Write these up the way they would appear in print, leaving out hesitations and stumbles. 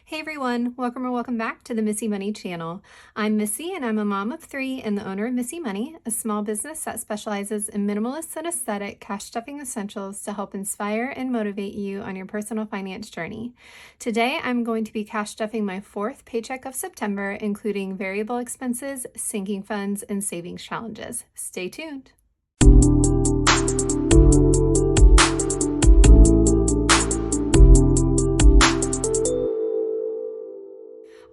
Hey everyone, welcome or welcome back to the Missy Money channel. I'm Missy and I'm a mom of three and the owner of Missy Money, a small business that specializes in minimalist and aesthetic cash stuffing essentials to help inspire and motivate you on your personal finance journey. Today I'm going to be cash stuffing my fourth paycheck of September, including variable expenses, sinking funds, and savings challenges. Stay tuned.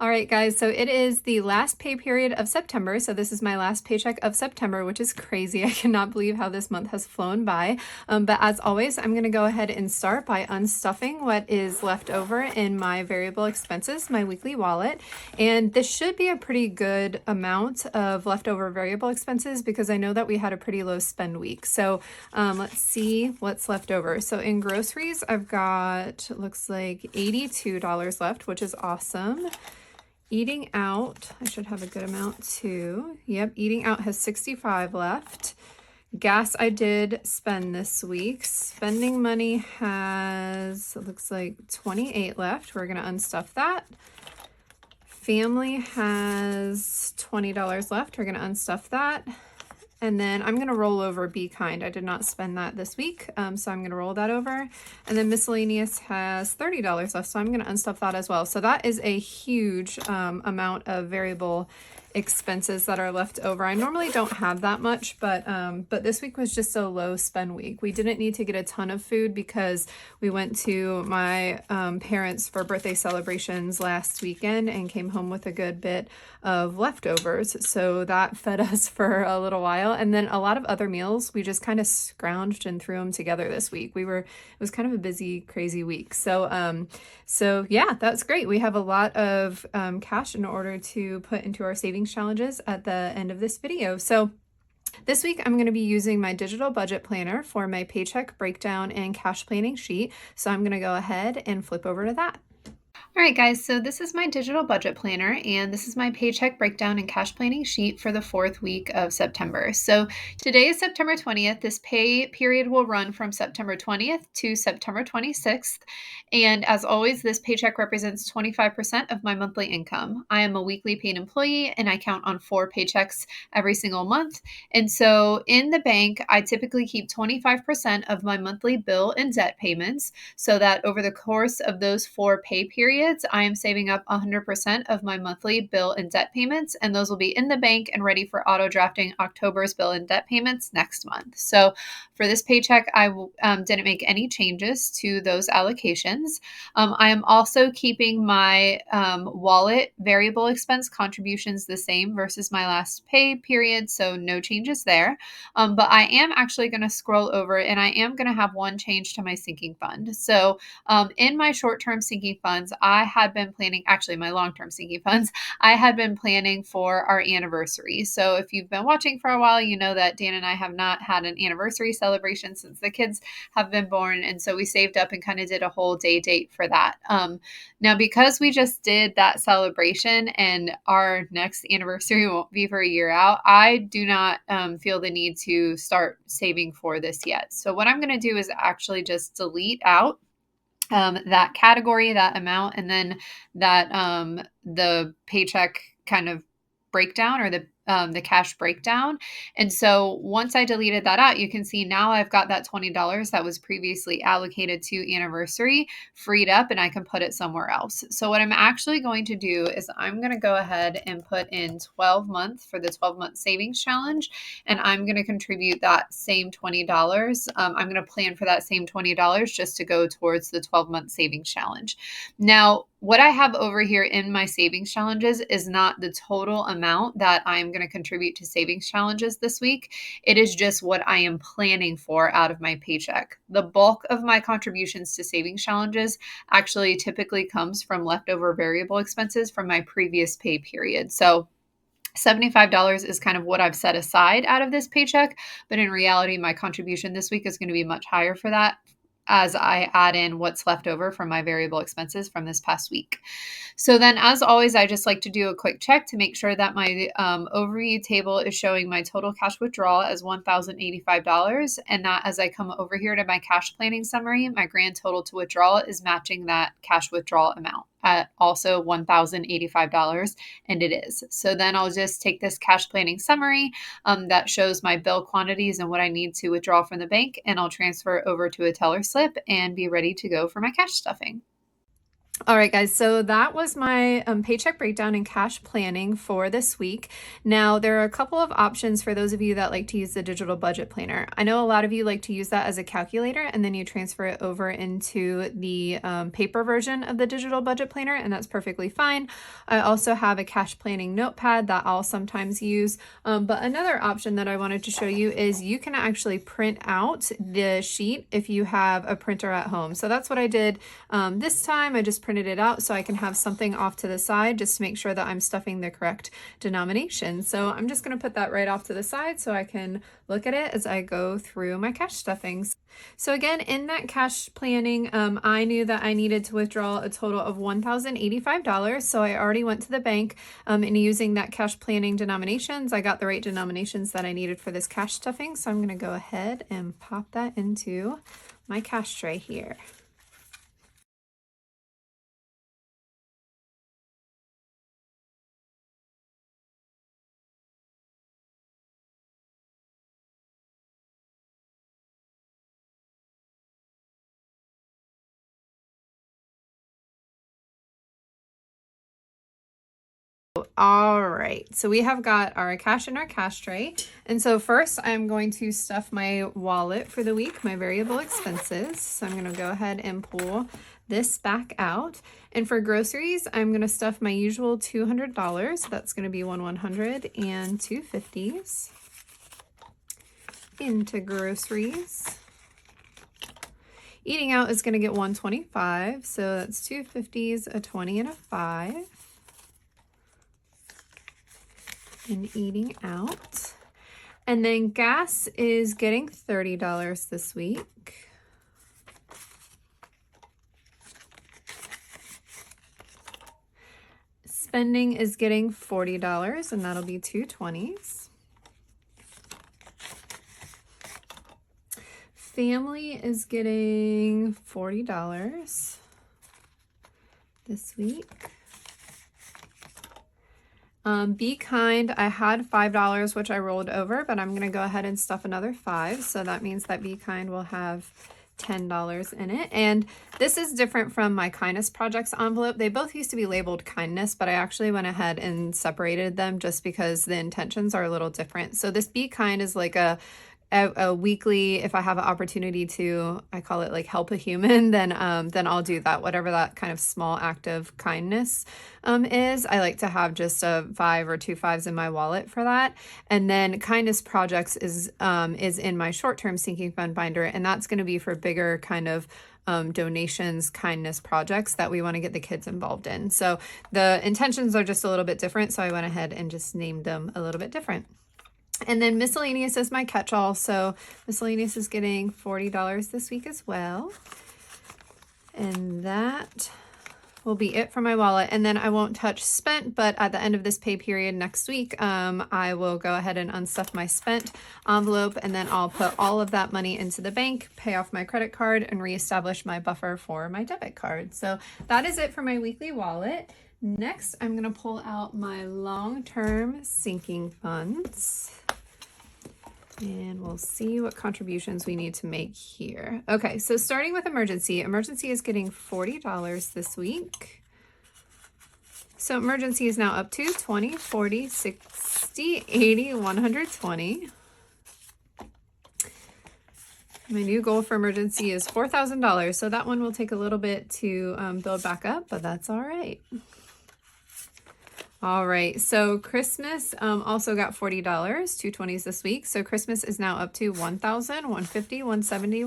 All right, guys, so it is the last pay period of September. So this is my last paycheck of September, which is crazy. I cannot believe how this month has flown by. But as always, I'm going to go ahead and start by unstuffing what is left over in my variable expenses, my weekly wallet. And this should be a pretty good amount of leftover variable expenses because I know that we had a pretty low spend week. So let's see what's left over. So in groceries, I've got, looks like $82 left, which is awesome. Eating out, I should have a good amount too. Yep, eating out has 65 left. Gas I did spend this week. Spending money has, it looks like 28 left. We're gonna unstuff that. Family has $20 left. We're gonna unstuff that. And then I'm gonna roll over Be Kind. I did not spend that this week, so I'm gonna roll that over. And then miscellaneous has $30 left, so I'm gonna unstuff that as well. So that is a huge amount of variable expenses that are left over. I normally don't have that much, but this week was just a low spend week. We didn't need to get a ton of food because we went to my parents for birthday celebrations last weekend and came home with a good bit of leftovers. So that fed us for a little while. And then a lot of other meals, we just kind of scrounged and threw them together this week. It was kind of a busy, crazy week. So yeah, that's great. We have a lot of cash in order to put into our savings challenges at the end of this video. So this week, I'm going to be using my digital budget planner for my paycheck breakdown and cash planning sheet. So I'm going to go ahead and flip over to that. All right, guys, so this is my digital budget planner, and this is my paycheck breakdown and cash planning sheet for the fourth week of September. So today is September 20th. This pay period will run from September 20th to September 26th. And as always, this paycheck represents 25% of my monthly income. I am a weekly paid employee, and I count on 4 paychecks every single month. And so in the bank, I typically keep 25% of my monthly bill and debt payments so that over the course of those 4 pay periods, I am saving up 100% of my monthly bill and debt payments, and those will be in the bank and ready for auto drafting October's bill and debt payments next month. So for this paycheck, I didn't make any changes to those allocations. I am also keeping my wallet variable expense contributions the same versus my last pay period, so no changes there. But I am actually going to scroll over and I am going to have one change to my sinking fund. So in my short-term sinking funds, I had been planning, actually my long-term sinking funds, I had been planning for our anniversary. So if you've been watching for a while, you know that Dan and I have not had an anniversary celebration since the kids have been born. And so we saved up and kind of did a whole day date for that. Now, because we just did that celebration and our next anniversary won't be for a year out, I do not feel the need to start saving for this yet. So what I'm going to do is actually just delete out that category, that amount, and then that the paycheck kind of breakdown or the cash breakdown. And so once I deleted that out, you can see now I've got that $20 that was previously allocated to anniversary freed up and I can put it somewhere else. So what I'm actually going to do is I'm going to go ahead and put in 12 months for the 12-month savings challenge, and I'm going to contribute that same $20. I'm going to plan for that same $20 just to go towards the 12-month savings challenge. Now, what I have over here in my savings challenges is not the total amount that I'm going to contribute to savings challenges this week. It is just what I am planning for out of my paycheck. The bulk of my contributions to savings challenges actually typically comes from leftover variable expenses from my previous pay period. So $75 is kind of what I've set aside out of this paycheck, but in reality, my contribution this week is going to be much higher for that as I add in what's left over from my variable expenses from this past week. So then, as always, I just like to do a quick check to make sure that my overview table is showing my total cash withdrawal as $1,085, and that as I come over here to my cash planning summary, my grand total to withdrawal is matching that cash withdrawal amount. at also $1,085, and it is. So then I'll just take this cash planning summary that shows my bill quantities and what I need to withdraw from the bank, and I'll transfer it over to a teller slip and be ready to go for my cash stuffing. All right, guys, so that was my paycheck breakdown and cash planning for this week. Now, there are a couple of options for those of you that like to use the digital budget planner. I know a lot of you like to use that as a calculator, and then you transfer it over into the paper version of the digital budget planner, and that's perfectly fine. I also have a cash planning notepad that I'll sometimes use, but another option that I wanted to show you is you can actually print out the sheet if you have a printer at home. So that's what I did this time. I just printed it out so I can have something off to the side just to make sure that I'm stuffing the correct denomination. So I'm just going to put that right off to the side so I can look at it as I go through my cash stuffings. So again, in that cash planning, I knew that I needed to withdraw a total of $1,085. So I already went to the bank and using that cash planning denominations, I got the right denominations that I needed for this cash stuffing. So I'm going to go ahead and pop that into my cash tray here. All right, so we have got our cash in our cash tray. And so first I'm going to stuff my wallet for the week, my variable expenses. So I'm going to go ahead and pull this back out. And for groceries, I'm going to stuff my usual $200. That's going to be one 100 and two 50s into groceries. Eating out is going to get 125, so that's two 50s, a 20, and a 5. And eating out. And then gas is getting $30 this week. Spending is getting $40, and that'll be two 20s. Family is getting $40 this week. Be kind, I had $5, which I rolled over, but I'm going to go ahead and stuff another 5. So that means that Be Kind will have $10 in it. And this is different from my kindness projects envelope. They both used to be labeled kindness, but I actually went ahead and separated them just because the intentions are a little different. So this Be Kind is like a weekly, if I have an opportunity to, I call it like help a human, then I'll do that, whatever that kind of small act of kindness is. I like to have just a 5 or 2 5s in my wallet for that. And then kindness projects is in my short-term sinking fund binder, and that's going to be for bigger kind of donations, kindness projects that we want to get the kids involved in. So the intentions are just a little bit different, so I went ahead and just named them a little bit different. And then miscellaneous is my catch-all. So miscellaneous is getting $40 this week as well. And that will be it for my wallet. And then I won't touch spent, but at the end of this pay period next week, I will go ahead and unstuff my spent envelope, and then I'll put all of that money into the bank, pay off my credit card, and reestablish my buffer for my debit card. So that is it for my weekly wallet. Next, I'm going to pull out my long-term sinking funds. And we'll see what contributions we need to make here. Okay, so starting with emergency. Emergency is getting $40 this week. So emergency is now up to 20, 40, 60, 80, 120. My new goal for emergency is $4,000. So that one will take a little bit to build back up, but that's all right. All right, so Christmas also got $40, two 20s this week. So Christmas is now up to 1,000, 150, 170,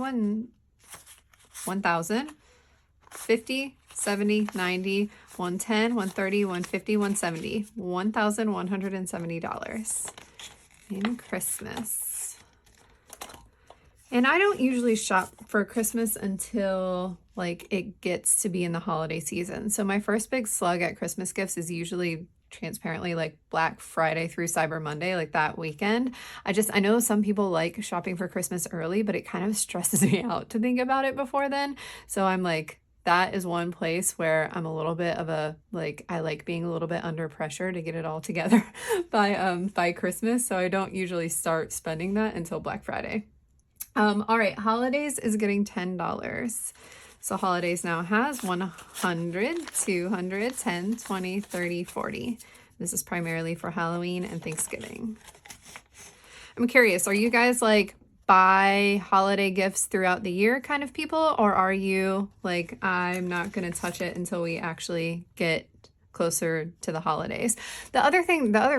1,000, 50, 70, 90, 110, 130, 150, 170, $1,170 in Christmas. And I don't usually shop for Christmas until like it gets to be in the holiday season. So my first big slug at Christmas gifts is usually transparently like Black Friday through Cyber Monday, like that weekend. I know some people like shopping for Christmas early, but it kind of stresses me out to think about it before then. So I'm like, that is one place where I'm a little bit of a, like, I like being a little bit under pressure to get it all together by Christmas. So I don't usually start spending that until Black Friday. All right, holidays is getting $10. So holidays now has 100, 200, 10, 20, 30, 40. This is primarily for Halloween and Thanksgiving. I'm curious, are you guys like buy holiday gifts throughout the year kind of people, or are you like, I'm not going to touch it until we actually get closer to the holidays? The other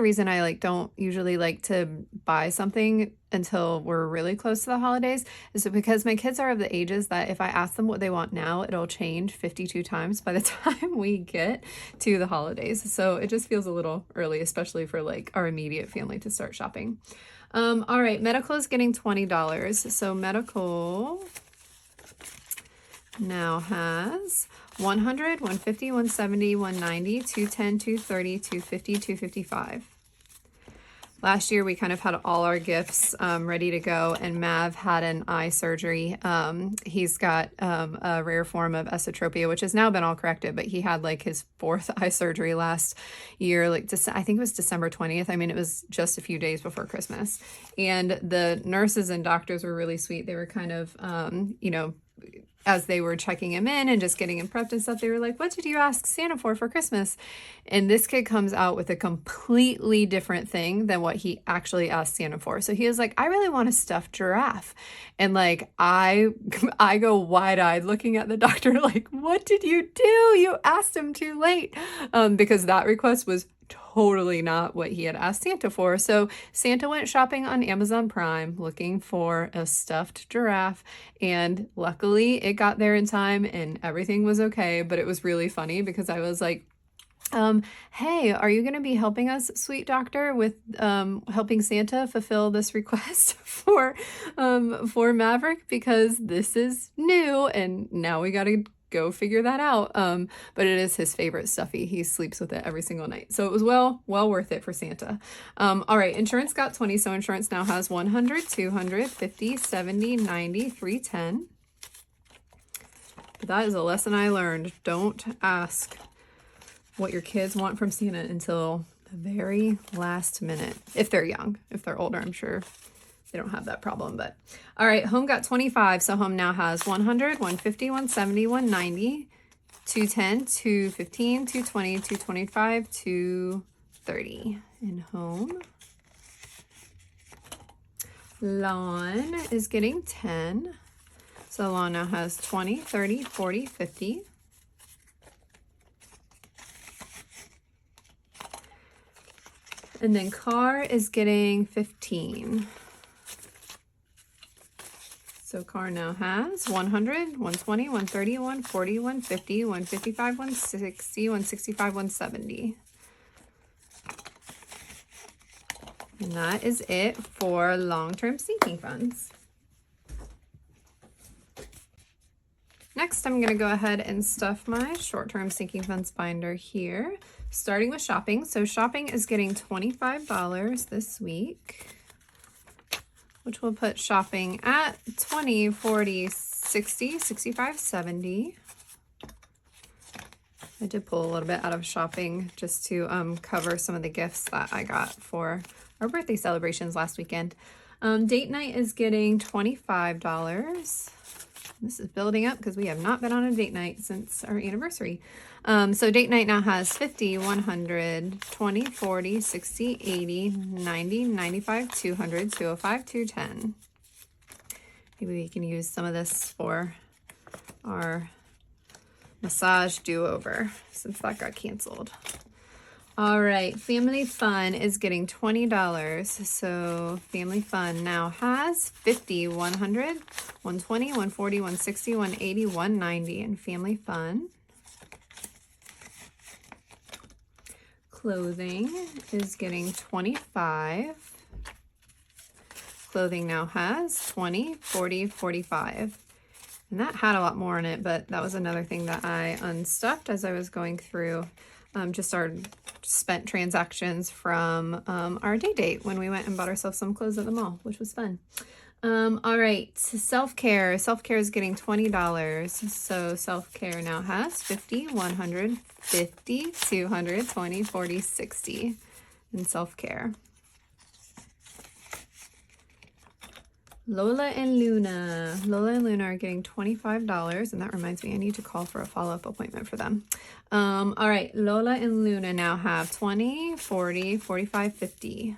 reason I like don't usually like to buy something until we're really close to the holidays is because my kids are of the ages that if I ask them what they want now, it'll change 52 times by the time we get to the holidays. So it just feels a little early, especially for like our immediate family to start shopping. All right, medical is getting $20. So medical now has 100, 150, 170, 190, 210, 230, 250, 255. Last year, we kind of had all our gifts ready to go, and Mav had an eye surgery. He's got a rare form of esotropia, which has now been all corrected, but he had like his 4th eye surgery last year, like I think it was December 20th. I mean, it was just a few days before Christmas. And the nurses and doctors were really sweet. They were kind of, you know, as they were checking him in and just getting him prepped and stuff, they were like, what did you ask Santa for Christmas? And this kid comes out with a completely different thing than what he actually asked Santa for. So he was like, I really want a stuffed giraffe. And like, I go wide-eyed looking at the doctor like, what did you do? You asked him too late. Because that request was totally not what he had asked Santa for. So Santa went shopping on Amazon Prime looking for a stuffed giraffe, and luckily it got there in time and everything was okay. But it was really funny because I was like, hey, are you going to be helping us, sweet doctor, with helping Santa fulfill this request for Maverick, because this is new and now we got to go figure that out. But it is his favorite stuffy. He sleeps with it every single night. So it was well worth it for Santa. All right, insurance got 20. So insurance now has 100, 200, 50, 70, 90, 310. But that is a lesson I learned. Don't ask what your kids want from Santa until the very last minute. If they're young. If they're older, I'm sure they don't have that problem. But all right, home got 25. So home now has 100, 150, 170, 190, 210, 215, 220, 225, 230. And home. Lawn is getting 10. So lawn now has 20, 30, 40, 50. And then car is getting 15. So car now has 100, 120, 130, 140, 150, 155, 160, 165, 170. And that is it for long-term sinking funds. Next, I'm going to go ahead and stuff my short-term sinking funds binder here, starting with shopping. So shopping is getting $25 this week, which will put shopping at 20, 40, 60, 65, 70. I did pull a little bit out of shopping just to cover some of the gifts that I got for our birthday celebrations last weekend. Date night is getting $25. This is building up because we have not been on a date night since our anniversary. So date night now has 50, 100, 20, 40, 60, 80, 90, 95, 200, 205, 210. Maybe we can use some of this for our massage do-over since that got canceled. All right, Family Fun is getting $20. So Family Fun now has 50, 100, 120, 140, 160, 180, 190 in Family Fun. Clothing is getting 25. Clothing now has 20, 40, 45. And that had a lot more in it, but that was another thing that I unstuffed as I was going through just our spent transactions from our date when we went and bought ourselves some clothes at the mall, which was fun. All right, self-care. Self-care is getting $20. So self-care now has 50, 100, 50, 200, 20, 40, 60 in self-care. Lola and Luna. Lola and Luna are getting $25, and that reminds me, I need to call for a follow-up appointment for them. All right, Lola and Luna now have 20, 40, 45, 50.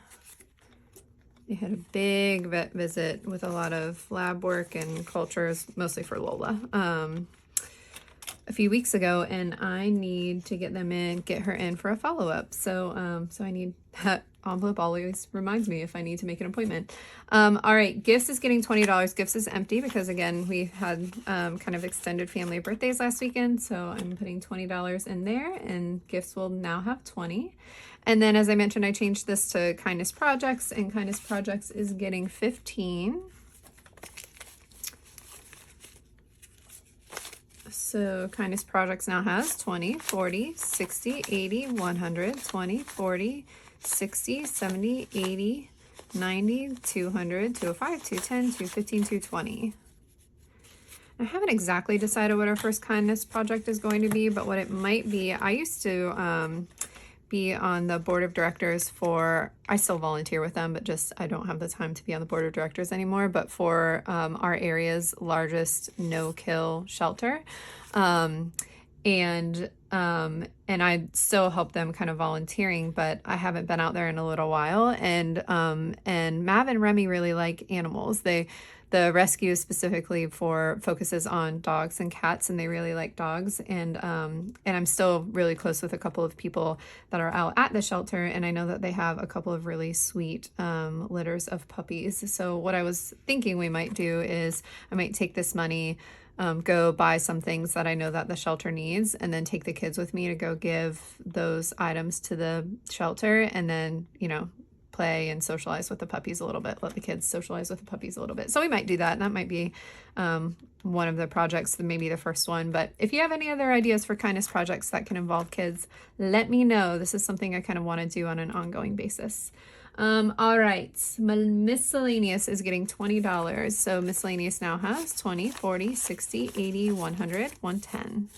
They had a big vet visit with a lot of lab work and cultures, mostly for Lola, a few weeks ago, and I need to get them in, get her in for a follow-up. So, so I need that envelope always reminds me if I need to make an appointment. All right, Gifts is getting $20. Gifts is empty because again, we had kind of extended family birthdays last weekend. So I'm putting $20 in there and Gifts will now have 20. And then as I mentioned, I changed this to Kindness Projects and Kindness Projects is getting 15. So Kindness Projects now has 20, 40, 60, 80, 100, 20, 40, 60, 70, 80, 90, 200, 205, 210, 215, 220. I haven't exactly decided what our first kindness project is going to be, but what it might be, I used to be on the board of directors for, I still volunteer with them, but just I don't have the time to be on the board of directors anymore, but for our area's largest no-kill shelter. And I still help them kind of volunteering, but I haven't been out there in a little while. And Mav and Remy really like animals. The rescue specifically focuses on dogs and cats, and they really like dogs. And I'm still really close with a couple of people that are out at the shelter, and I know that they have a couple of really sweet litters of puppies. So what I was thinking we might do is I might take this money, go buy some things that I know that the shelter needs, and then take the kids with me to go give those items to the shelter, and then, play and socialize with the puppies a little bit, let the kids socialize with the puppies a little bit. So we might do that. And that might be one of the projects, maybe the first one. But if you have any other ideas for kindness projects that can involve kids, let me know. This is something I kind of want to do on an ongoing basis. All right, miscellaneous is getting $20. So miscellaneous now has 20, 40, 60, 80, 100, 110.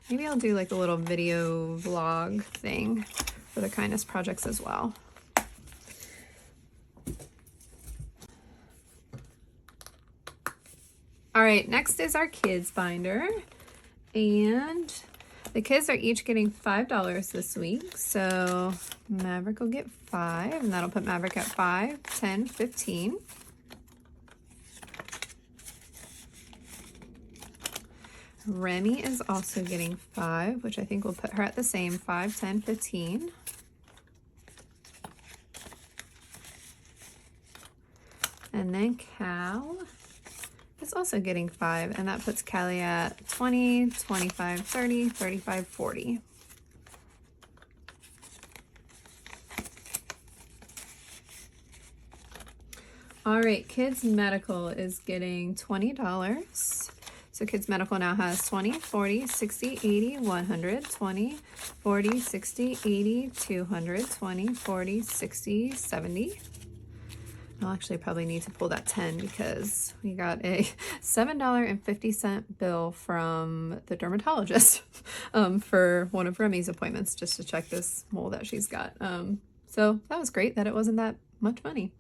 Maybe I'll do like a little video vlog thing for the kindness projects as well. All right, next is our kids binder, and the kids are each getting $5 this week. So Maverick will get 5, and that'll put Maverick at 5, 10, 15. Remy is also getting 5, which I think will put her at the same 5, 10, 15. And then Cal is also getting 5, and that puts Callie at 20, 25, 30, 35, 40. All right, Kids Medical is getting $20. So Kids Medical now has 20, 40, 60, 80, 100, 20, 40, 60, 80, 200, 20, 40, 60, 70. I'll actually probably need to pull that 10 because we got a $7.50 bill from the dermatologist for one of Remy's appointments just to check this mole that she's got. So that was great that it wasn't that much money.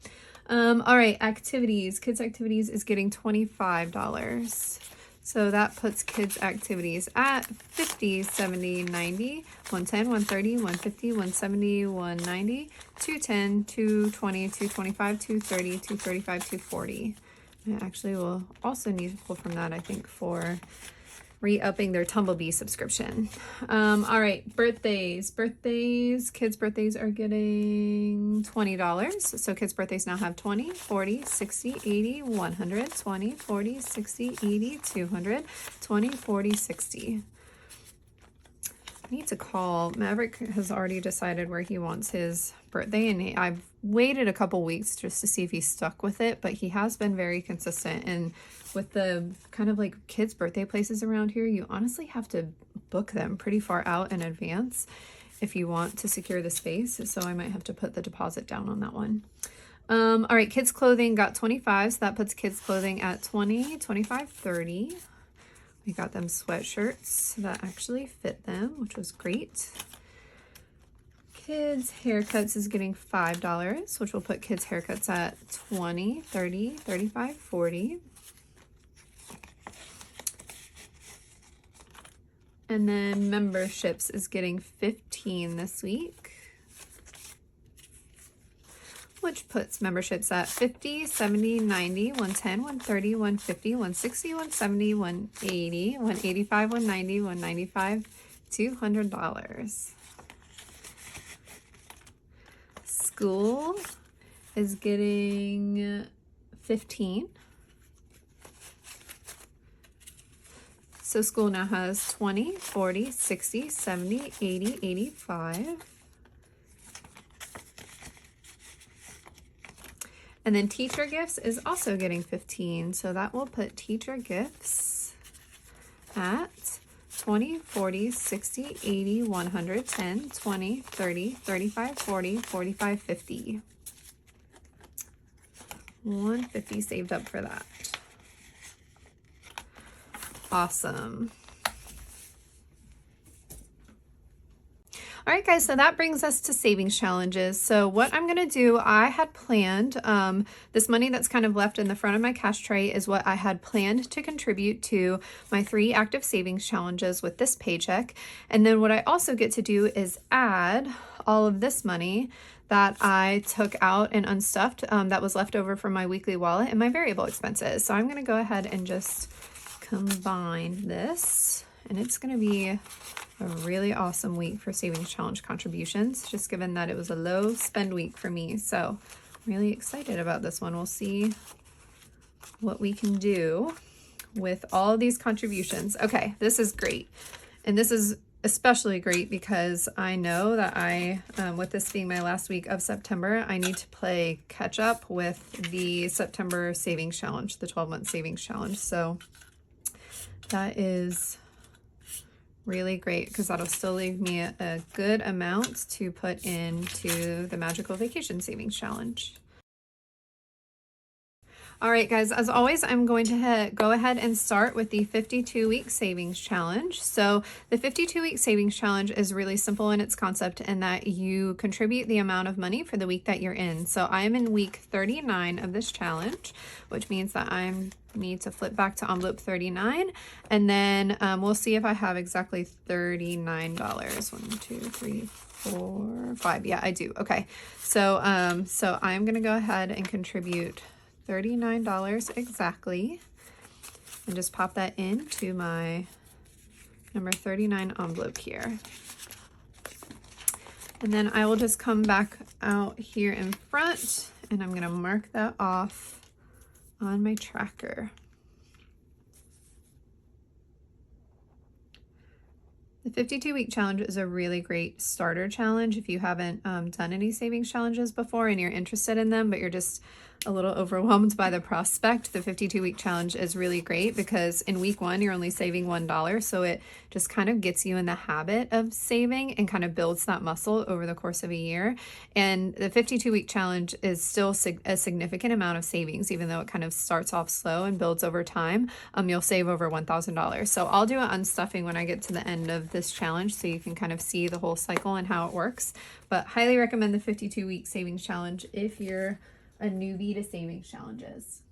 All right, activities. Kids Activities is getting $25. So that puts Kids Activities at 50, 70, 90, 110, 130, 150, 170, 190, 210, 220, 225, 230, 235, 240. I actually will also need to pull from that, I think, for re-upping their Tumblebee subscription. All right, birthdays. Kids' birthdays are getting $20. So kids' birthdays now have 20, 40, 60, 80, 100, 20, 40, 60, 80, 200, 20, 40, 60. I need to call. Maverick has already decided where he wants his birthday, and I've waited a couple weeks just to see if he's stuck with it, but he has been very consistent. And with the kind of like kids' birthday places around here, you honestly have to book them pretty far out in advance if you want to secure the space. So I might have to put the deposit down on that one. All right, kids clothing got 25, so that puts kids clothing at 20, 25, 30. We got them sweatshirts that actually fit them, which was great. Kids haircuts is getting $5, which will put kids haircuts at 20, 30, 35, 40. And then memberships is getting 15 this week, which puts memberships at 50, 70, 90, 110, 130, 150, 160, 170, 180, 185, 190, 195, $200. School is getting 15. So school now has 20, 40, 60, 70, 80, 85. And then teacher gifts is also getting 15. So that will put teacher gifts at 20, 40, 60, 80, 100, 10, 20, 30, 35, 40, 45, 50. 150 saved up for that. Awesome. All right, guys, so that brings us to savings challenges. So what I'm gonna do, I had planned, this money that's kind of left in the front of my cash tray is what I had planned to contribute to my 3 active savings challenges with this paycheck. And then what I also get to do is add all of this money that I took out and unstuffed that was left over from my weekly wallet and my variable expenses. So I'm gonna go ahead and just combine this, and it's gonna be a really awesome week for savings challenge contributions, just given that it was a low spend week for me. So I'm really excited about this one. We'll see what we can do with all of these contributions. Okay, this is great. And this is especially great because I know that with this being my last week of September, I need to play catch up with the September savings challenge, the 12-month savings challenge. So that is really great because that'll still leave me a good amount to put into the Magical Vacation Savings Challenge. All right, guys, as always, I'm going to go ahead and start with the 52-week savings challenge. So the 52-week savings challenge is really simple in its concept in that you contribute the amount of money for the week that you're in. So I am in week 39 of this challenge, which means that I need to flip back to envelope 39, and then we'll see if I have exactly $39. 1, 2, 3, 4, 5. Yeah, I do. Okay, so so I'm gonna go ahead and contribute $39 exactly, and just pop that into my number 39 envelope here. And then I will just come back out here in front, and I'm gonna mark that off on my tracker. The 52-week challenge is a really great starter challenge if you haven't done any savings challenges before and you're interested in them, but you're just a little overwhelmed by the prospect. The 52-week challenge is really great because in week 1, you're only saving $1. So it just kind of gets you in the habit of saving and kind of builds that muscle over the course of a year. And the 52-week challenge is still a significant amount of savings, even though it kind of starts off slow and builds over time. You'll save over $1,000. So I'll do an unstuffing when I get to the end of this challenge so you can kind of see the whole cycle and how it works. But highly recommend the 52-week savings challenge if you're a newbie to savings challenges.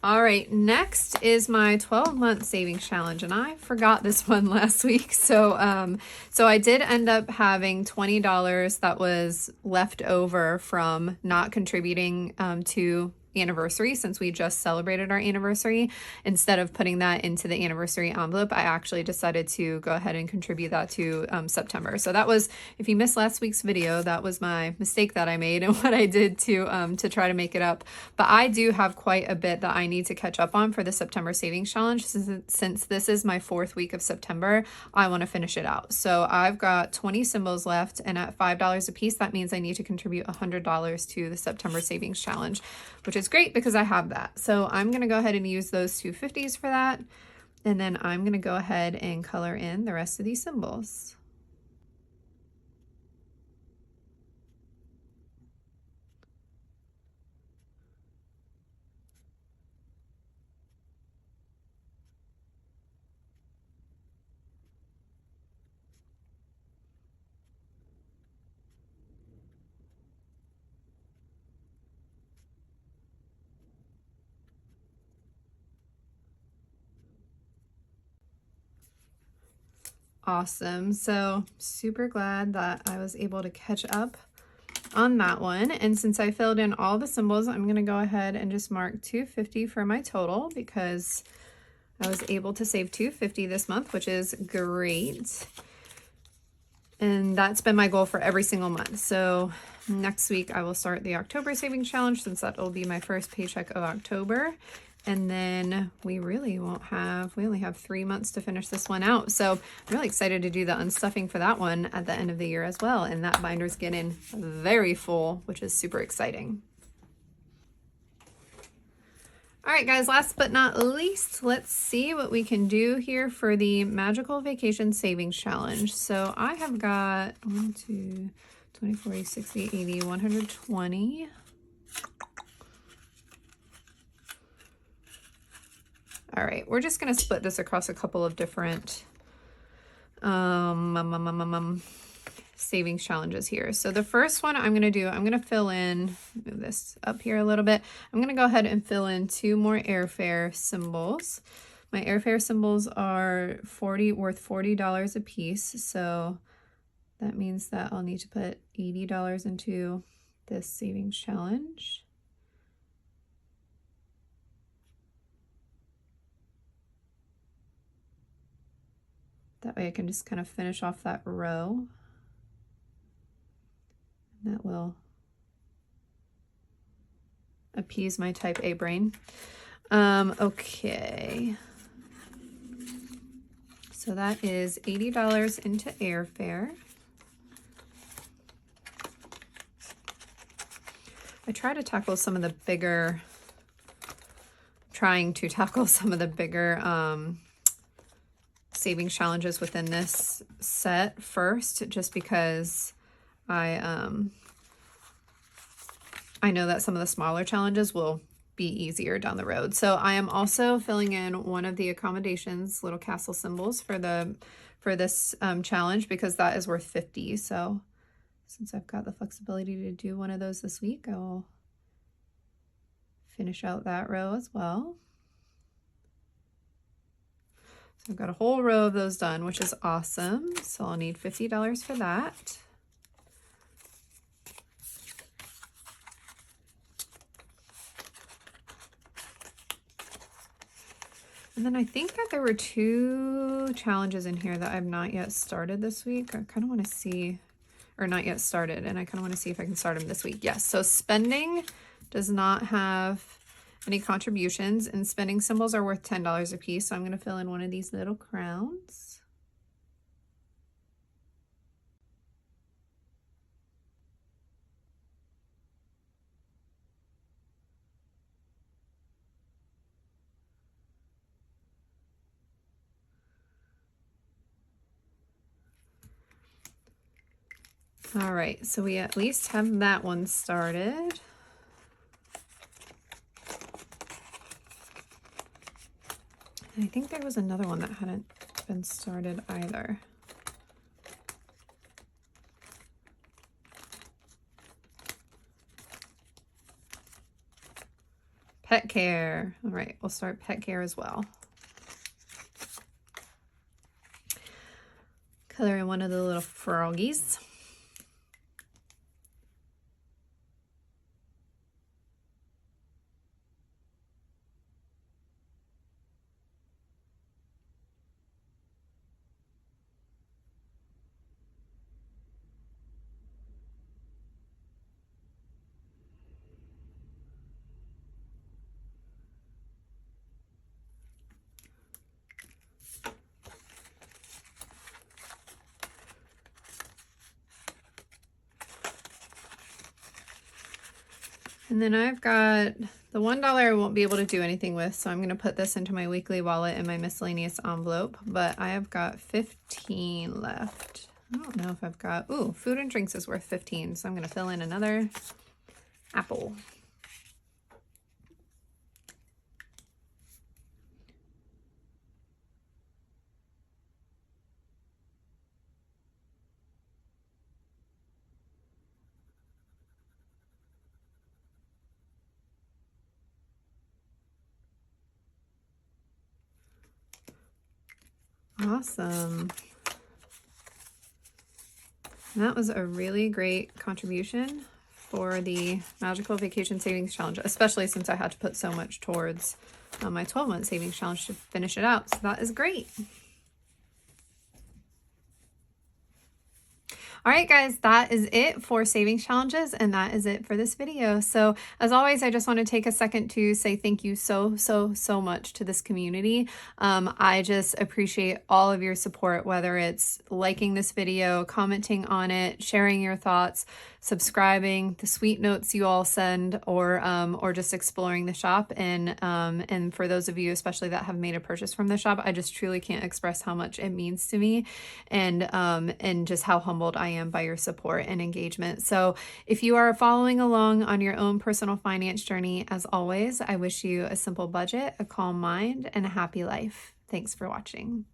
All right, next is my 12-month savings challenge, and I forgot this one last week. So so I did end up having $20 that was left over from not contributing to anniversary, since we just celebrated our anniversary. Instead of putting that into the anniversary envelope, I actually decided to go ahead and contribute that to September. So that was, if you missed last week's video, that was my mistake that I made and what I did to try to make it up. But I do have quite a bit that I need to catch up on for the September savings challenge. Since this is my 4th week of September, I want to finish it out. So I've got 20 symbols left, and at $5 a piece, that means I need to contribute $100 to the September savings challenge, which is great because I have that. So I'm going to go ahead and use those 2 50s for that. And then I'm going to go ahead and color in the rest of these symbols. awesome. So super glad that I was able to catch up on that one. And since I filled in all the symbols, I'm going to go ahead and just mark 250 for my total because I was able to save 250 this month, which is great. And that's been my goal for every single month. So next week I will start the October savings challenge since that will be my first paycheck of October. And then we really we only have 3 months to finish this one out. So I'm really excited to do the unstuffing for that one at the end of the year as well. And that binder's getting very full, which is super exciting. All right, guys, last but not least, let's see what we can do here for the Magical Vacation Savings Challenge. So I have got 1, 2, 20, 40, 60, 80, 120. All right, we're just gonna split this across a couple of different savings challenges here. So the first one I'm gonna fill in, move this up here a little bit. I'm gonna go ahead and fill in 2 more airfare symbols. My airfare symbols are worth $40 a piece. So that means that I'll need to put $80 into this savings challenge. That way I can just kind of finish off that row. And that will appease my type A brain. Okay. So that is $80 into airfare. I try to tackle some of the bigger, savings challenges within this set first, just because I know that some of the smaller challenges will be easier down the road. So I am also filling in one of the accommodations, little castle symbols for this challenge because that is worth 50. So since I've got the flexibility to do one of those this week, I will finish out that row as well. So I've got a whole row of those done, which is awesome. So I'll need $50 for that. And then I think that there were 2 challenges in here that I've not yet started this week. I kind of want to see, or not yet started, and I kind of want to see if I can start them this week. Yes, so spending does not have any contributions, and spending symbols are worth $10 a piece. So I'm going to fill in one of these little crowns. All right, so we at least have that one started. And I think there was another one that hadn't been started either. Pet care. All right, we'll start pet care as well. Color in one of the little froggies. And then I've got the $1 I won't be able to do anything with, so I'm going to put this into my weekly wallet in my miscellaneous envelope, but I have got 15 left. I don't know if I've got, ooh, food and drinks is worth 15, so I'm going to fill in another apple. Awesome. And that was a really great contribution for the Magical Vacation Savings Challenge, especially since I had to put so much towards my 12-month savings challenge to finish it out. So that is great. All right, guys, that is it for savings challenges, and that is it for this video. So as always, I just want to take a second to say thank you so much to this community. I just appreciate all of your support, whether it's liking this video, commenting on it, sharing your thoughts, subscribing, the sweet notes you all send, or just exploring the shop. And for those of you especially that have made a purchase from the shop, I just truly can't express how much it means to me, and just how humbled I am by your support and engagement. So if you are following along on your own personal finance journey, as always, I wish you a simple budget, a calm mind, and a happy life. Thanks for watching.